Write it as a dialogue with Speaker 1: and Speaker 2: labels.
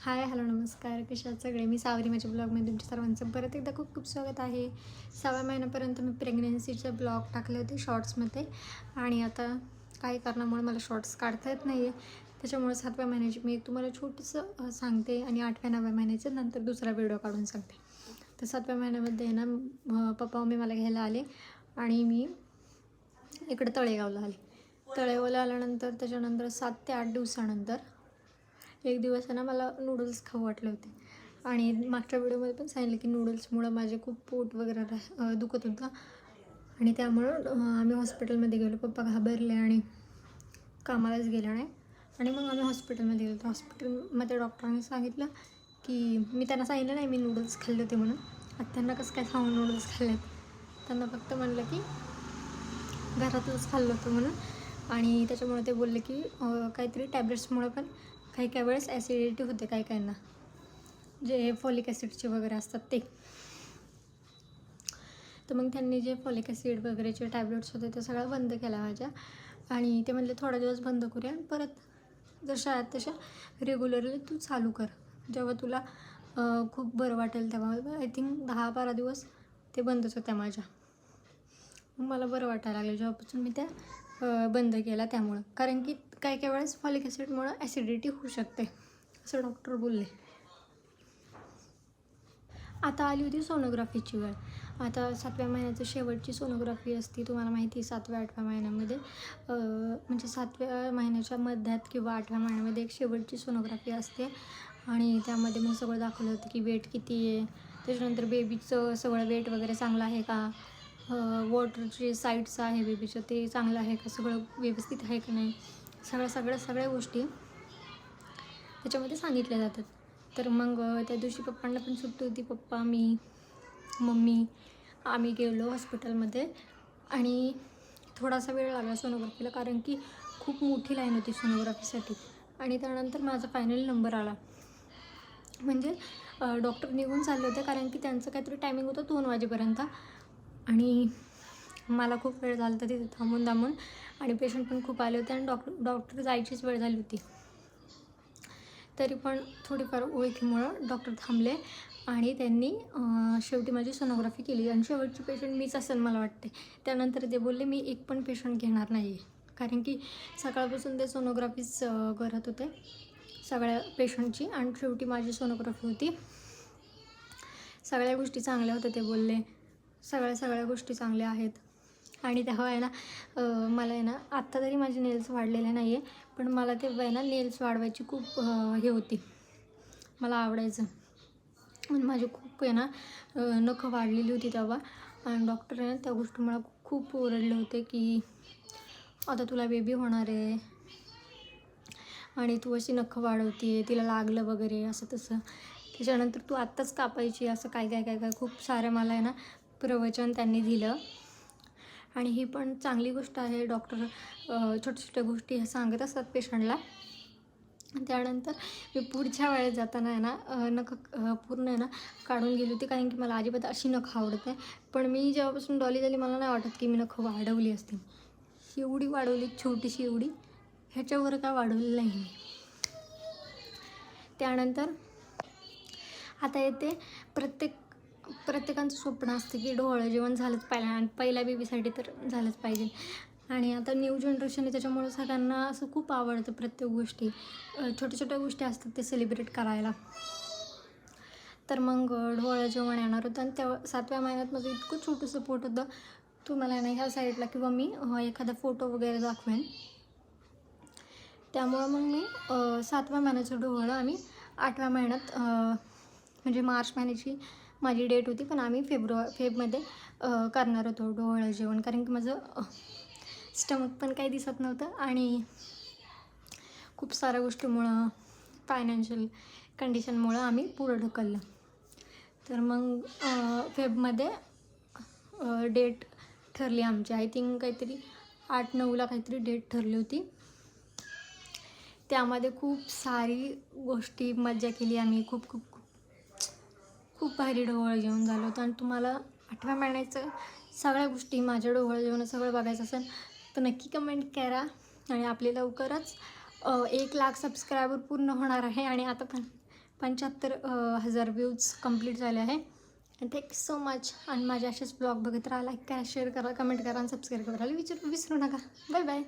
Speaker 1: हाय, hello, नमस्कार. कशा आहात सगळे? मी सावरी. माझ्या ब्लॉगमध्ये तुमच्या सर्वांचं परत एकदा खूप खूप स्वागत आहे. 6व्या महिन्यापर्यंत मी प्रेग्नन्सीचे ब्लॉग टाकले होते शॉर्ट्समध्ये आणि आता काही कारणामुळे मला शॉर्ट्स काढता येत नाही आहे. त्याच्यामुळे 7व्या महिन्याची मी तुम्हाला छोटंसं सांगते आणि 8व्या-9व्या महिन्याचं नंतर दुसरा व्हिडिओ काढून सांगते. तर 7व्या महिन्यामध्ये आहे ना, पप्पा मम्मी मला घ्यायला आले आणि मी इकडं तळेगावला आले. तळेगावला आल्यानंतर त्याच्यानंतर 7 ते 8 दिवसानंतर एक दिवस आहे ना, मला नूडल्स खाऊ वाटले होते आणि मागच्या व्हिडिओमध्ये पण सांगितलं की नूडल्समुळं माझे खूप पोट वगैरे दुखत होतं आणि त्यामुळं आम्ही हॉस्पिटलमध्ये गेलो. पप्पा घाबरले आणि कामालाच गेला नाही आणि मग आम्ही हॉस्पिटलमध्ये गेलो. हॉस्पिटलमध्ये डॉक्टरांनी सांगितलं की मी त्यांना सांगितलं नाही मी नूडल्स खाल्ले होते म्हणून. आता त्यांना कसं काय सांगून नूडल्स खाल्लेत. त्यांना फक्त म्हणलं की घरातलंच खाल्लं होतं म्हणून आणि त्याच्यामुळे ते बोलले की काहीतरी टॅब्लेट्समुळं पण काही वेळेस ॲसिडिटी होते काहींना, जे फॉलिक ॲसिडचे वगैरे असतात ते. तर मग त्यांनी जे फॉलिक ॲसिड वगैरेचे टॅब्लेट्स होते ते सगळं बंद केल्या माझ्या आणि ते म्हणले थोडा दिवस बंद करूया आणि परत जशा आहेत तशा रेग्युलरली तू चालू कर. जेव्हा तुला खूप बरं वाटेल तेव्हा. आय थिंक 10-12 दिवस ते बंदच होत्या माझ्या. मग मला बरं वाटायला लागलं जेव्हापासून मी त्या बंद केला त्यामुळं. कारण की काही वेळेस फॉलिक ॲसिडमुळं ॲसिडिटी होऊ शकते असं डॉक्टर बोलले. आता आली होती सोनोग्राफीची वेळ. आता 7व्या महिन्याची शेवटची सोनोग्राफी असते. तुम्हाला माहिती आहे 7व्या-8व्या महिन्यामध्ये म्हणजे 7व्या महिन्याच्या मध्यात किंवा 8व्या महिन्यामध्ये एक शेवटची सोनोग्राफी असते आणि त्यामध्ये मग सगळं दाखवलं होतं की वेट किती आहे, त्याच्यानंतर बेबीचं सगळं वेट वगैरे चांगलं आहे का, वॉटरचे साईड्स आहे बेबीचं ते चांगलं आहे का, सगळं व्यवस्थित आहे की नाही, सगळ्या गोष्टी त्याच्यामध्ये सांगितल्या जातात. तर मग त्या दिवशी पप्पांना पण सुट्टी होती. पप्पा, मी, मम्मी आम्ही गेलो हॉस्पिटलमध्ये आणि थोडासा वेळ लागला सोनोग्राफीला कारण की खूप मोठी लाईन होती सोनोग्राफीसाठी आणि त्यानंतर माझा फायनल नंबर आला. म्हणजे डॉक्टर निघून चालले होते कारण की त्यांचं काहीतरी टायमिंग होतं 2 वाजेपर्यंत आणि मला खूप वेळ झाला होता तिथे थांबून आणि पेशंट पण खूप आले होते आणि डॉक्टर जायचीच वेळ झाली होती. तरी पण थोडीफार ओळखीमुळं डॉक्टर थांबले आणि त्यांनी शेवटी माझी सोनोग्राफी केली आणि शेवटची पेशंट मीच असेल मला वाटते. त्यानंतर ते बोलले मी एक पण पेशंट घेणार नाही आहे कारण की सकाळपासून ते सोनोग्राफीच करत होते सगळ्या पेशंटची आणि शेवटी माझी सोनोग्राफी होती. सगळ्या गोष्टी चांगल्या होत्या ते बोलले. सगळ्या गोष्टी चांगल्या आहेत आणि तेव्हा आहे ना मला आहे ना आत्ता तरी माझे नेल्स वाढलेले नाही आहे पण मला तेव्हा आहे ना नेल्स वाढवायची खूप हे होती. मला आवडायचं आणि माझी खूप आहे ना नखं वाढलेली होती तेव्हा आणि डॉक्टर आहे ना त्या गोष्टी मला खूप ओरडले होते की आता तुला बेबी होणार आहे आणि तू अशी नखं वाढवते आहे, तिला लागलं वगैरे असं तसं. त्याच्यानंतर तू आत्ताच कापायची असं काय खूप सारं मला आहे ना प्रवचन त्यांनी दिलं आणि ही पण चांगली गोष्ट आहे. डॉक्टर छोट्या गोष्टी ह्या सांगत असतात पेशंटला. त्यानंतर मी पुढच्या वेळेस जाताना आहे ना नखं पूर्ण आहे ना काढून गेली होती कारण की मला अजिबात अशी नखं आवडत नाही. पण मी जेव्हापासून डॉली झाली मला नाही वाटत की मी नखं वाढवली असते. एवढी वाढवली छोटीशी एवढी, ह्याच्यावर काय वाढवलेलं नाही मी. त्यानंतर आता येते प्रत्येकाचं स्वप्न असतं की डोहाळं जेवण झालंच पाहिजे आणि पहिल्या बेबीसाठी तर झालंच पाहिजे आणि आता न्यू जनरेशन आहे त्याच्यामुळे सगळ्यांना असं खूप आवडतं प्रत्येक गोष्टी. छोट्या गोष्टी असतात ते सेलिब्रेट करायला. तर मग डोहाळं जेवण येणार होतं आणि तेव्हा 7व्या महिन्यात माझं इतकं छोटंसं पोट होतं. तुम्हाला नाही ह्या साईडला किंवा मी एखादा फोटो वगैरे दाखवेन. त्यामुळं मग मी 7व्या महिन्याचं डोहाळं आम्ही 8व्या महिन्यात म्हणजे मार्च महिन्याची माझी डेट होती पण आम्ही फेबमध्ये करणार होतो डोहाळं जेवण कारण की माझं स्टमक पण काही दिसत नव्हतं आणि खूप साऱ्या गोष्टीमुळं फायनान्शियल कंडिशनमुळं आम्ही पुढं ढकललं. तर मग फेबमध्ये डेट ठरली आमची. आय थिंक काहीतरी 8-9ला काहीतरी डेट ठरली होती. त्यामध्ये खूप सारी गोष्टी मजा केली आम्ही. खूप भारी डोहाळं जेवण झालं होतं आणि तुम्हाला 8व्या महिन्याचं सगळ्या गोष्टी माझ्या डोहाळं जेवण सगळं बघायचं असेल तर नक्की कमेंट करा आणि आपले लवकरच 1 लाख सबस्क्रायबर पूर्ण होणार आहे आणि आता पण 75,000 व्ह्यूज कंप्लीट झाले आहे. आणि थँक्यू सो मच. आणि माझे असेच ब्लॉग बघत राहा, लाईक करा, शेअर करा, कमेंट करा आणि सबस्क्राईब करायला विसरू नका. Bye bye.